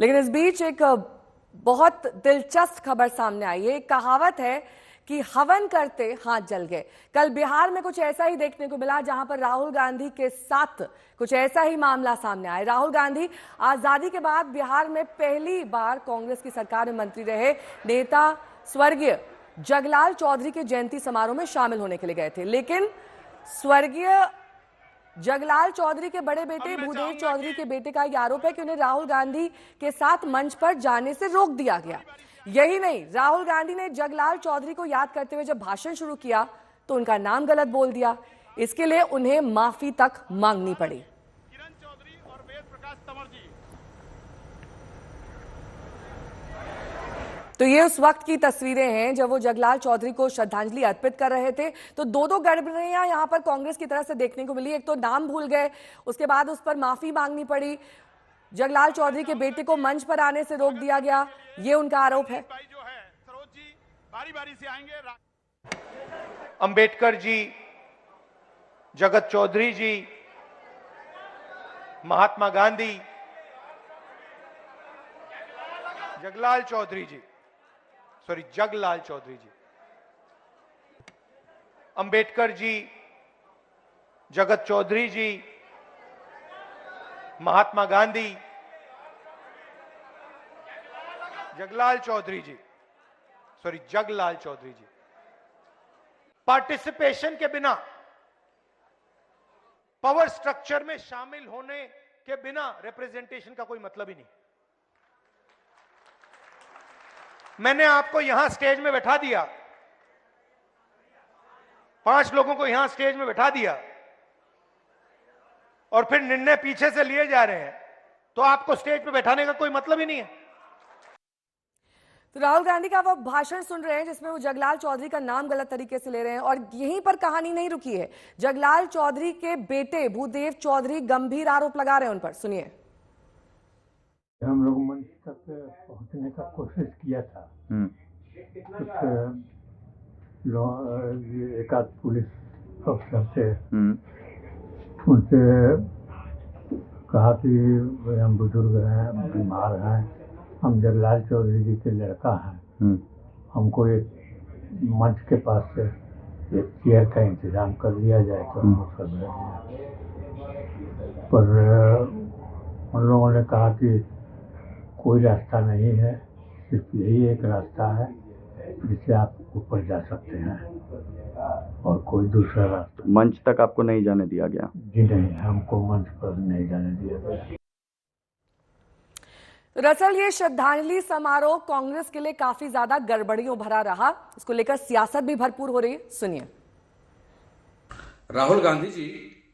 लेकिन इस बीच एक बहुत दिलचस्प खबर सामने आई है। एक कहावत है कि हवन करते हाथ जल गए। कल बिहार में कुछ ऐसा ही देखने को मिला, जहां पर राहुल गांधी के साथ कुछ ऐसा ही मामला सामने आया। राहुल गांधी आजादी के बाद बिहार में पहली बार कांग्रेस की सरकार में मंत्री रहे नेता स्वर्गीय जगलाल चौधरी के जयंती समारोह में शामिल होने के लिए गए थे, लेकिन स्वर्गीय जगलाल चौधरी के बड़े बेटे भूदेव चौधरी के बेटे का यह आरोप है कि उन्हें राहुल गांधी के साथ मंच पर जाने से रोक दिया गया। यही नहीं, राहुल गांधी ने जगलाल चौधरी को याद करते हुए जब भाषण शुरू किया तो उनका नाम गलत बोल दिया। इसके लिए उन्हें माफी तक मांगनी पड़ी। तो ये उस वक्त की तस्वीरें हैं जब वो जगलाल चौधरी को श्रद्धांजलि अर्पित कर रहे थे। तो दो गड़बड़ियां यहां पर कांग्रेस की तरफ से देखने को मिली। एक तो नाम भूल गए, उसके बाद उस पर माफी मांगनी पड़ी। जगलाल चौधरी के बेटे को मंच पर आने से रोक दिया गया, ये उनका आरोप है। बारी-बारी से आएंगे। अंबेडकर जी, जगत चौधरी जी, महात्मा गांधी, जगलाल चौधरी जी, जगलाल चौधरी जी, अंबेडकर जी, जगत चौधरी जी, महात्मा गांधी, जगलाल चौधरी जी, जगलाल चौधरी जी, पार्टिसिपेशन के बिना, पावर स्ट्रक्चर में शामिल होने के बिना रिप्रेजेंटेशन का कोई मतलब ही नहीं। मैंने आपको यहां स्टेज में बैठा दिया, 5 लोगों को यहां स्टेज में बैठा दिया और फिर निर्णय पीछे से लिए जा रहे हैं, तो आपको स्टेज पे बैठाने का कोई मतलब ही नहीं है। तो राहुल गांधी का वो भाषण सुन रहे हैं जिसमें वो जगलाल चौधरी का नाम गलत तरीके से ले रहे हैं, और यहीं पर कहानी नहीं रुकी है। जगलाल चौधरी के बेटे भूदेव चौधरी गंभीर आरोप लगा रहे हैं उन पर, सुनिए। हम लोग मंच तक पहुंचने का कोशिश किया था। कुछ एक आध पुलिस अफसर थे, उनसे कहा कि हम बुजुर्ग हैं, बीमार हैं, हम जगलाल चौधरी जी के लड़का हैं, हमको एक मंच के पास से एक चेयर का इंतजाम कर दिया जाए तो हम उसका बैठ गए। पर उन लोगों ने कहा कि कोई रास्ता नहीं है, सिर्फ यही एक रास्ता है जिससे आप ऊपर जा सकते हैं और कोई दूसरा रास्ता। मंच तक आपको नहीं जाने दिया गया? जी नहीं, हमको मंच पर नहीं जाने दिया गया। दरअसल ये श्रद्धांजलि समारोह कांग्रेस के लिए काफी ज्यादा गड़बड़ियों भरा रहा। इसको लेकर सियासत भी भरपूर हो रही है, सुनिए। राहुल गांधी जी,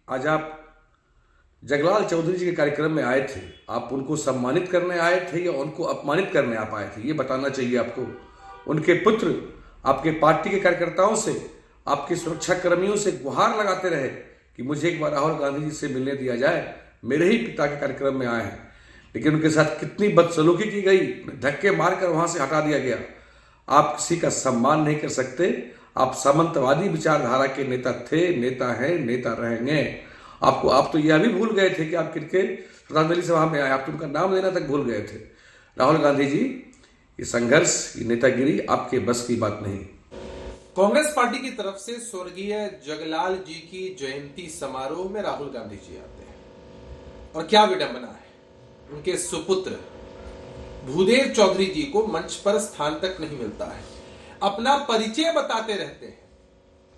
आज आप जगलाल चौधरी जी के कार्यक्रम में आए थे, आप उनको सम्मानित करने आए थे या उनको अपमानित करने आप आए थे, ये बताना चाहिए आपको। उनके पुत्र आपके पार्टी के कार्यकर्ताओं से, आपके सुरक्षा कर्मियों से गुहार लगाते रहे कि मुझे एक बार राहुल गांधी जी से मिलने दिया जाए, मेरे ही पिता के कार्यक्रम में आए हैं, लेकिन उनके साथ कितनी बदसलूकी की गई, धक्के मारकर वहां से हटा दिया गया। आप किसी का सम्मान नहीं कर सकते। आप सामंतवादी विचारधारा के नेता थे, नेता हैं, नेता रहेंगे। आप तो यह भी भूल गए थे कि आप किनके श्रद्धांजलि सभा में आए, आप तो उनका नाम लेना तक भूल गए थे। राहुल गांधी जी, ये संघर्ष, ये नेतागिरी आपके बस की बात नहीं। कांग्रेस पार्टी की तरफ से स्वर्गीय जगलाल जी की जयंती समारोह में राहुल गांधी जी आते हैं, और क्या विडंबना है, उनके सुपुत्र भूदेव चौधरी जी को मंच पर स्थान तक नहीं मिलता है। अपना परिचय बताते रहते हैं,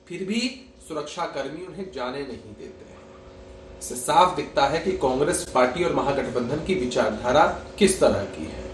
फिर भी सुरक्षा कर्मी उन्हें जाने नहीं देते हैं। इससे साफ दिखता है कि कांग्रेस पार्टी और महागठबंधन की विचारधारा किस तरह की है।